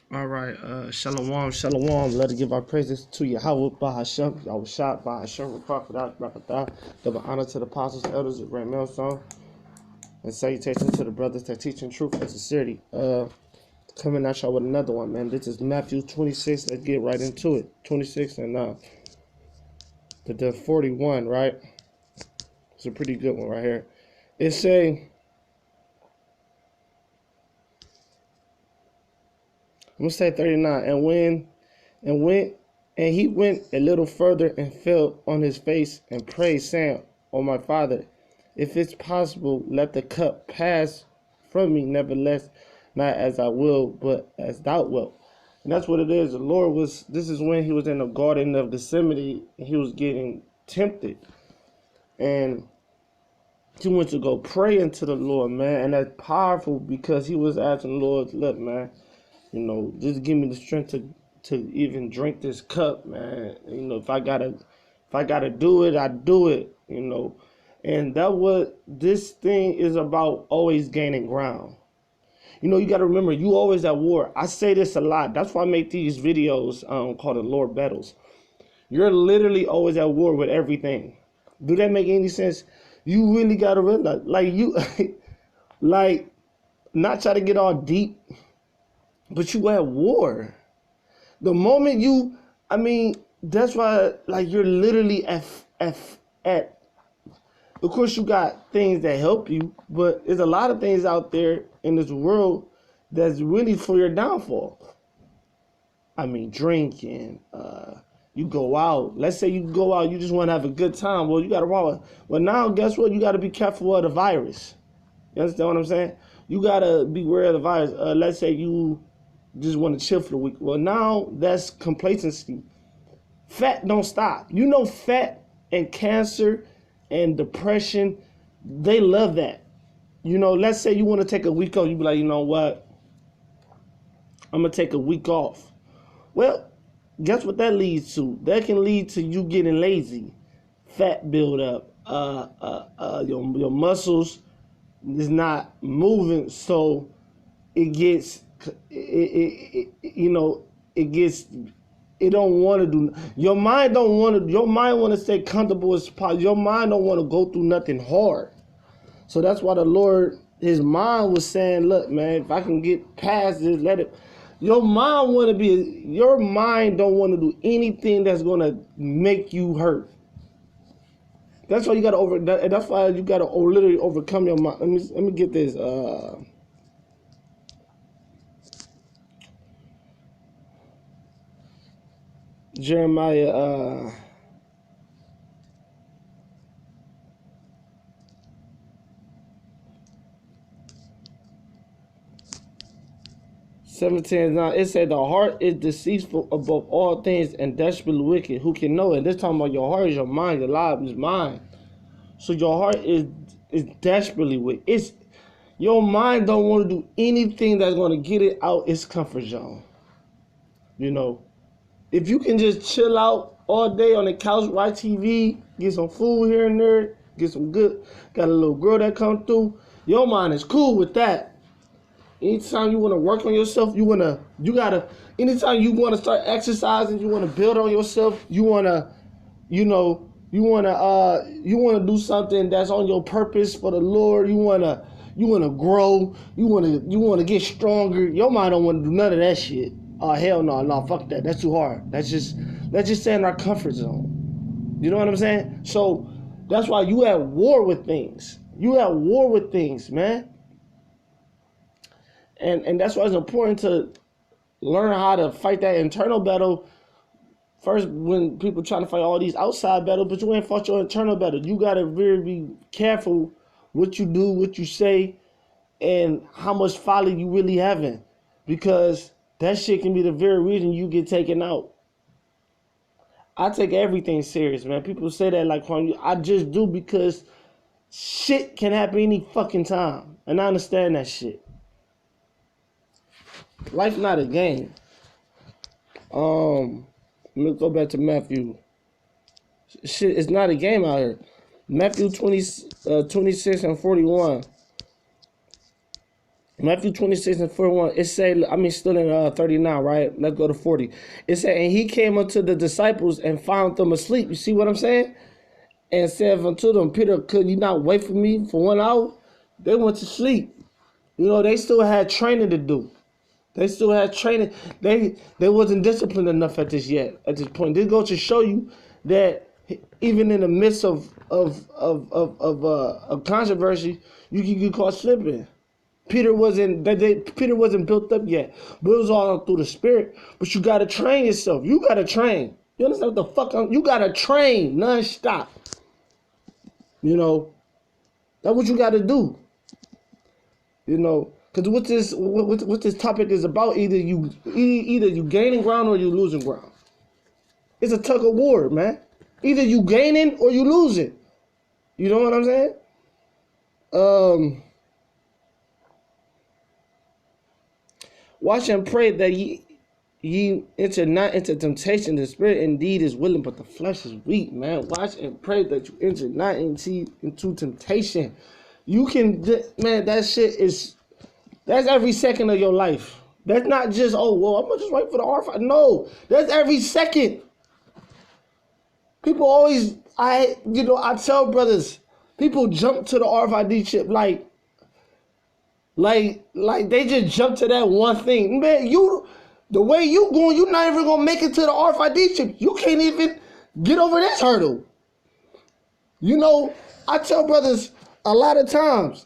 All right, shalom, shalom. Let us give our praises to Yahweh, Bahashem, Yahweh Shah, Bahashem, Rakatah, Rakatah. Double honor to the apostles, elders, of Grand Millstone, and salutations to the brothers that teach in truth and sincerity. Coming at y'all with another one, man. This is Matthew 26. Let's get right into it. 26 and the 41, right? It's a pretty good one right here. It say, I'm gonna say 39, and he went a little further and fell on his face and prayed, saying, "O my Father, if it's possible, let the cup pass from me. Nevertheless, not as I will, but as thou wilt." And that's what it is. The Lord was. This is when he was in the Garden of Gethsemane, and he was getting tempted, and he went to go pray into the Lord, man. And that's powerful because he was asking the Lord, "Look, man, just give me the strength to even drink this cup, man. If I gotta do it, I do it. And that what this thing is about, always gaining ground. You gotta remember, you always at war. I say this a lot. That's why I make these videos called the Lord Battles. You're literally always at war with everything. Do that make any sense? You really gotta realize, like, not try to get all deep, but you at war. The moment that's why, like, you're literally at. Of course, you got things that help you, but there's a lot of things out there in this world that's really for your downfall. Drinking. You go out. Let's say you go out, you just want to have a good time. Well, you got to walk. Well, now guess what? You got to be careful of the virus. You understand what I'm saying? You got to be aware of the virus. Let's say you just want to chill for the week. Well, now that's complacency. Fat don't stop. Fat and cancer and depression, they love that. Let's say you want to take a week off. You be like, you know what? I'm going to take a week off. Well, guess what that leads to? That can lead to you getting lazy, fat build up, your muscles is not moving, so it gets it don't want to do. Your mind want to stay comfortable as possible. Your mind don't want to go through nothing hard. So that's why the Lord, his mind was saying, look, man, if I can get past this, let it. Your mind don't want to do anything that's going to make you hurt. That's why you got to that's why you got to literally overcome your mind. Let me get this. Jeremiah 17:9. It said the heart is deceitful above all things and desperately wicked. Who can know it? This talking about your heart is your mind, your life is mind. So your heart is desperately wicked. Your mind don't want to do anything that's going to get it out its comfort zone. If you can just chill out all day on the couch, watch TV, get some food here and there, get some good, got a little girl that come through, your mind is cool with that. Anytime you want to work on yourself, anytime you want to start exercising, you want to build on yourself, you want to do something that's on your purpose for the Lord, you want to grow, you want to get stronger. Your mind don't want to do none of that shit. Oh, hell no, fuck that. That's too hard. Let's just stay in our comfort zone. You know what I'm saying? So that's why you at war with things. You at war with things, man. And that's why it's important to learn how to fight that internal battle first. When people trying to fight all these outside battles, but you ain't fought your internal battle. You gotta really be careful what you do, what you say, and how much folly you really having, because that shit can be the very reason you get taken out. I take everything serious, man. People say that like, I just do, because shit can happen any fucking time. And I understand that shit. Life's not a game. Let me go back to Matthew. Shit, it's not a game out here. Matthew 26 and 41. Matthew 26 and 41, it say, I mean, still in 39, right? Let's go to 40. It said, and he came unto the disciples and found them asleep. You see what I'm saying? And said unto them, Peter, could you not wait for me for 1 hour? They went to sleep. You know, they still had training to do. They still had training. They wasn't disciplined enough at this point. This goes to show you that even in the midst of controversy, you can get caught slipping. Peter wasn't built up yet, but it was all through the Spirit. But you gotta train yourself. You gotta train. You understand what the fuck? You gotta train non-stop. You know, that's what you gotta do. You know, because what this topic is about, either you gaining ground or you losing ground. It's a tug of war, man. Either you gaining or you losing. You know what I'm saying? Watch and pray that ye enter not into temptation. The spirit indeed is willing, but the flesh is weak, man. Watch and pray that you enter not into temptation. You can, man, that's every second of your life. That's not just, oh, well, I'm going to just wait for the R5. No, that's every second. People always, I tell brothers, people jump to the RFID chip like they just jump to that one thing. Man, the way you going, you're not even going to make it to the RFID chip. You can't even get over this hurdle. You know, I tell brothers a lot of times,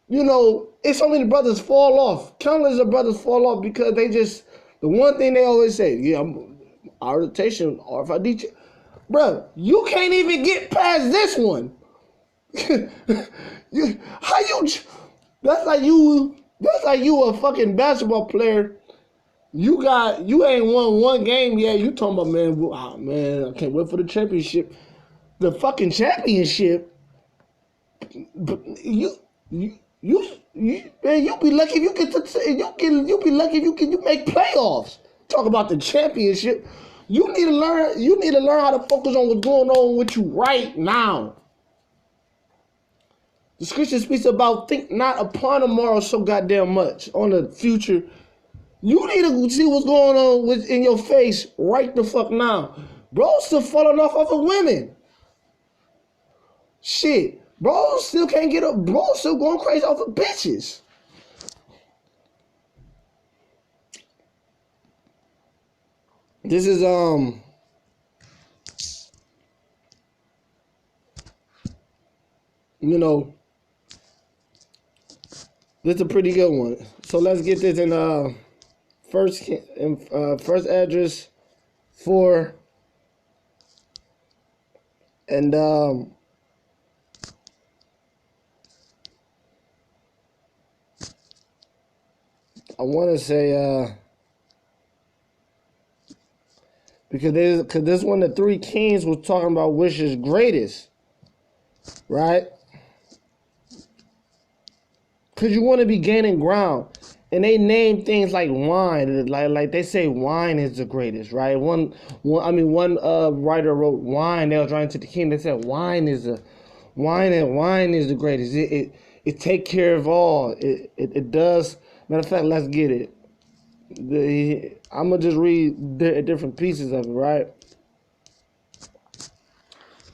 you know, it's so many brothers fall off. Countless of brothers fall off because the one thing they always say, yeah, I'm orientation, RFID chip. Bro, you can't even get past this one. That's like you a fucking basketball player. You ain't won one game yet. You talking about, man, I can't wait for the championship. The fucking championship. But you be lucky if you get you be lucky if you make playoffs. Talk about the championship. You need to learn how to focus on what's going on with you right now. The scripture speaks about think not upon tomorrow so goddamn much, on the future. You need to see what's going on in your face right the fuck now. Bro's still falling off of women. Shit. Bro still can't get up. Bro still going crazy off of bitches. This is you know, this is a pretty good one. So let's get this in first Esdras 4 and I want to say because this one, the three kings was talking about which is greatest, right? Because you want to be gaining ground. And they name things like wine, like they say wine is the greatest, right? One writer wrote wine. They was writing to the king. They said wine is the greatest. It take care of all. It does. Matter of fact, let's get it. I'm gonna just read different pieces of it, right?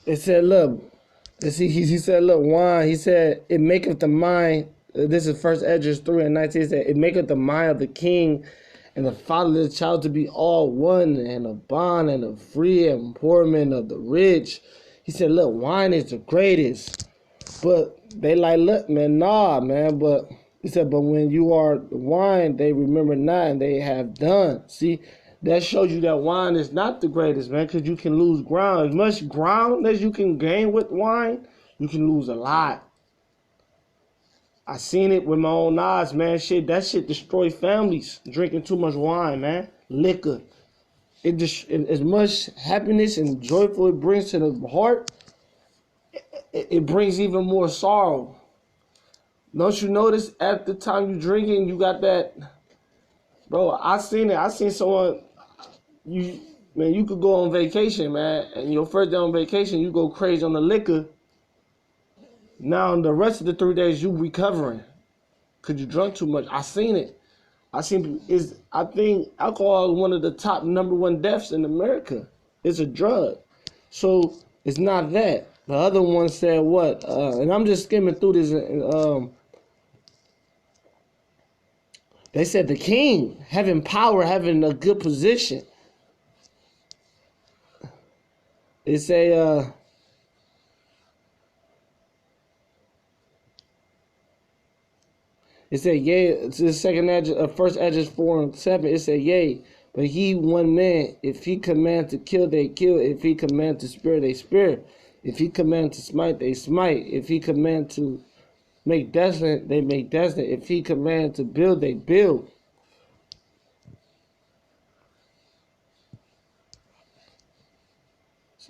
It said, look. He said, look, wine. He said it maketh the mind. This is First Esdras 3 and 19. It said, it maketh the mind of the king and the fatherless child to be all one, and a bond and a free employment of the rich. He said, look, wine is the greatest. But they like, look, man, nah, man. But he said, but when you are the wine, they remember not, and they have done. See, that shows you that wine is not the greatest, man, because you can lose ground. As much ground as you can gain with wine, you can lose a lot. I seen it with my own eyes, man. That shit destroy families. Drinking too much wine, man. Liquor. As much happiness and joyful it brings to the heart, it brings even more sorrow. Don't you notice at the time you drinking, you got that, bro? I seen it. I seen someone. You could go on vacation, man, and your first day on vacation, you go crazy on the liquor. Now, the rest of the 3 days, you recovering. Cause you drunk too much. I seen it. I think alcohol is one of the top #1 deaths in America. It's a drug. So it's not that. The other one said what? And I'm just skimming through this. They said the king having power, having a good position. They say it said yea. It's the first Esdras 4:7. It said yea. But he one man, if he command to kill, they kill. If he command to spare, they spare. If he command to smite, they smite. If he command to make desolate, they make desolate. If he command to build, they build.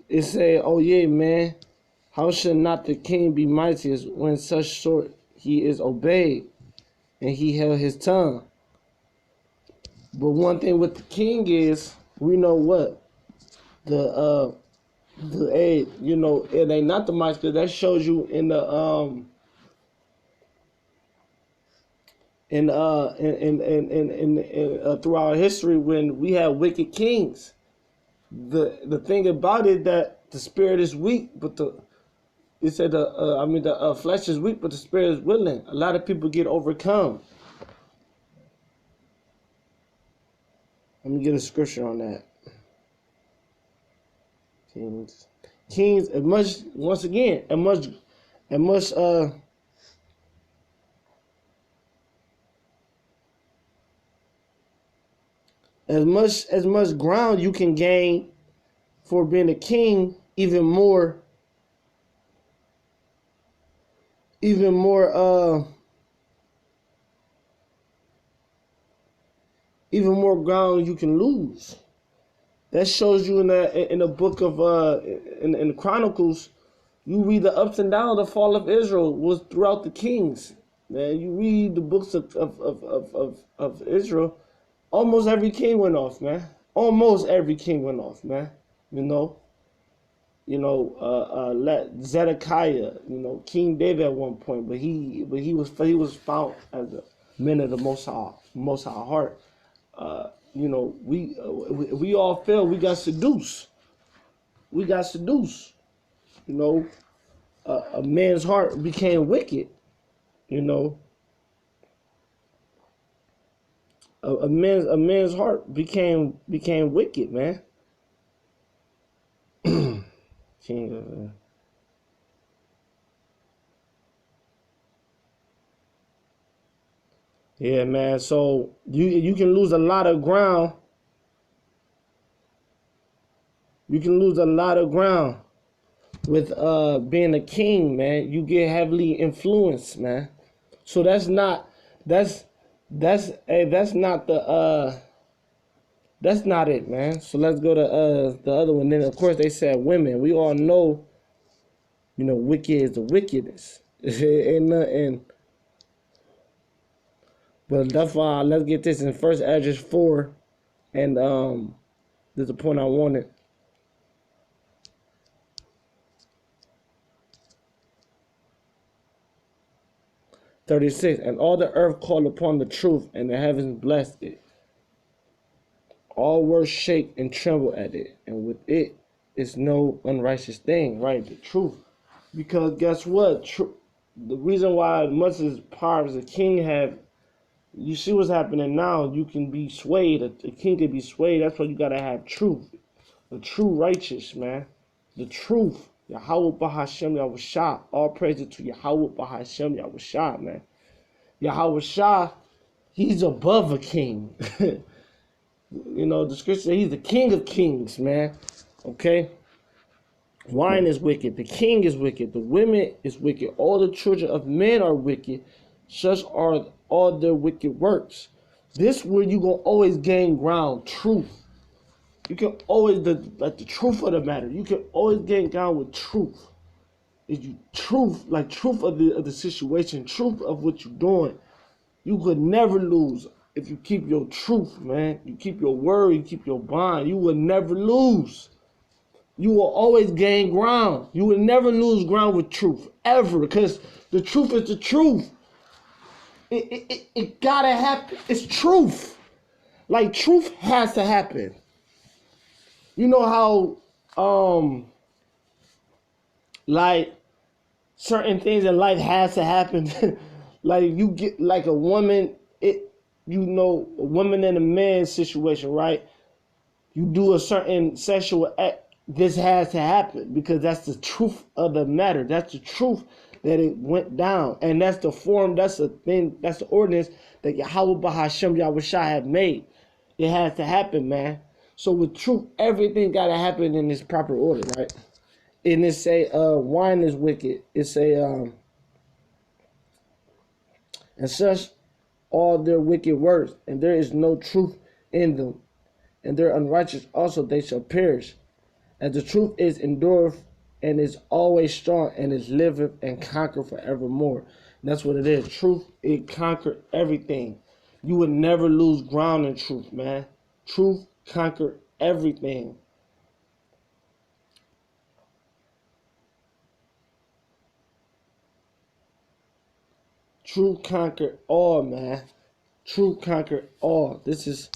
It say, oh yeah, man, how should not the king be mightiest when such sort he is obeyed, and he held his tongue? But one thing with the king is, we know what you know, it ain't not the mic, because that shows you in the throughout history when we had wicked kings. The thing about it that the spirit is weak, but the flesh is weak, but the spirit is willing. A lot of people get overcome. Let me get a scripture on that. Kings, as much ground you can gain for being a king, even more ground you can lose. That shows you in the book of in the Chronicles. You read the ups and downs. The fall of Israel was throughout the kings. Man, you read the books of Israel. Almost every king went off, man. Almost every king went off, man. Let Zedekiah, King David at one point, but he was found as a man of the Most High heart. We all fell. We got seduced. A man's heart became wicked. A man's heart became wicked, man. Yeah, man. So you can lose a lot of ground. You can lose a lot of ground with being a king, man. You get heavily influenced, man. So that's not it, man. So let's go to the other one. Then of course they said women. We all know, wicked is the wickedest. Ain't nothing. But that's why let's get this in First Esdras 4, and there's a point I wanted. 36, and all the earth called upon the truth, and the heavens blessed it. All words shake and tremble at it, and with it is no unrighteous thing, right? The truth. Because guess what? The reason why much as power as a king have, you see what's happening now, you can be swayed. A king can be swayed. That's why you gotta have truth. The true righteous, man. The truth. Yahweh Bahashem Yahushua. All praises to Yahweh Bahashem Yahushua, man. Yahushua, he's above a king. The scripture says he's the king of kings, man. Okay? Wine is wicked. The king is wicked. The women is wicked. All the children of men are wicked. Such are all their wicked works. This where you going to always gain ground. Truth. You can always, the truth of the matter, you can always gain ground with truth. Truth of the situation, truth of what you're doing. You could never lose if you keep your truth, man. You keep your word, you keep your bond. You will never lose. You will always gain ground. You will never lose ground with truth, ever, because the truth is the truth. It gotta happen. It's truth. Like, truth has to happen. You know how like certain things in life has to happen. Like, you get like a woman, a woman and a man situation, right? You do a certain sexual act, this has to happen because that's the truth of the matter. That's the truth that it went down. And that's the form, that's the thing, that's the ordinance that Yahweh Bahashem Yahushua had made. It has to happen, man. So with truth, everything got to happen in this proper order, right? And it say, wine is wicked. It say, and such all their wicked works, and there is no truth in them. And their unrighteous also they shall perish. As the truth is endureth and is always strong and is liveth and conquer forevermore. And that's what it is. Truth, it conquered everything. You would never lose ground in truth, man. Truth conquered everything. Truth conquered all, man. Truth conquered all. This is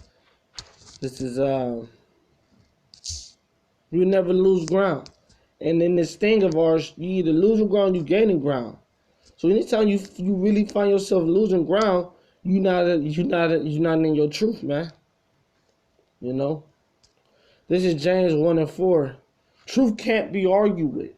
you never lose ground. And in this thing of ours, you either losing ground, you gaining ground. So anytime you really find yourself losing ground, you're not in your truth, man. You know? This is James 1:4. Truth can't be argued with.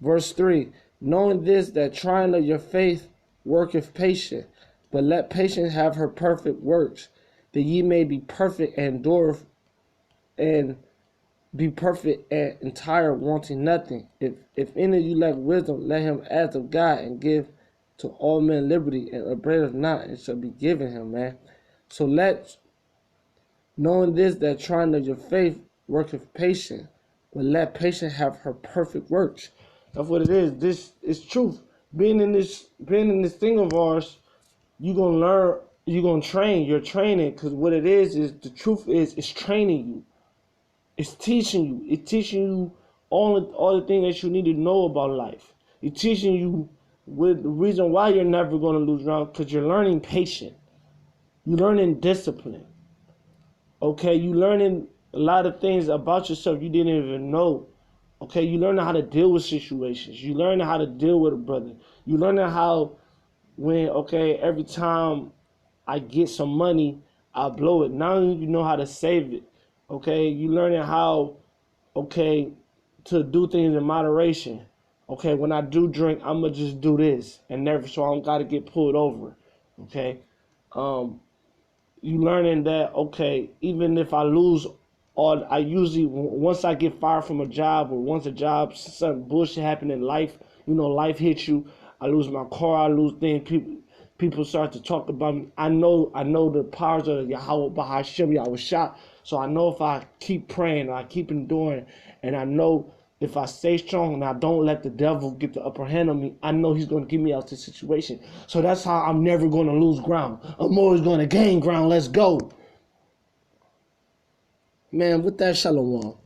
Verse 3. Knowing this, that trying of your faith worketh patience, but let patience have her perfect works, that ye may be perfect and endure and be perfect and entire, wanting nothing. If any of you lack wisdom, let him ask of God and give to all men liberty, and upbraideth not, and shall be given him, man. So knowing this, that trying of your faith worketh patience, but let patience have her perfect works. That's what it is. This is truth. Being in this thing of ours, you're gonna learn, you're gonna train, you're training, because what it is the truth is it's training you. It's teaching you. It's teaching you all the things that you need to know about life. It's teaching you with the reason why you're never gonna lose ground, because you're learning patience. You're learning discipline. Okay, you learning a lot of things about yourself you didn't even know. Okay, you learning how to deal with situations. You learning how to deal with a brother. You learning how every time I get some money, I blow it. Now you know how to save it. Okay, you learning how, to do things in moderation. Okay, when I do drink, I'ma just do this and never, so I don't gotta get pulled over. Okay, you learning that, even if I lose, or I usually, once I get fired from a job, or once a job, some bullshit happen in life, life hits you, I lose my car, I lose things, people start to talk about me. I know the powers of Yahweh Bahashem Yahushua. So I know if I keep praying, I keep enduring, and I know if I stay strong and I don't let the devil get the upper hand on me, I know he's going to get me out of this situation. So that's how I'm never going to lose ground. I'm always going to gain ground. Let's go. Man, with that, shalom.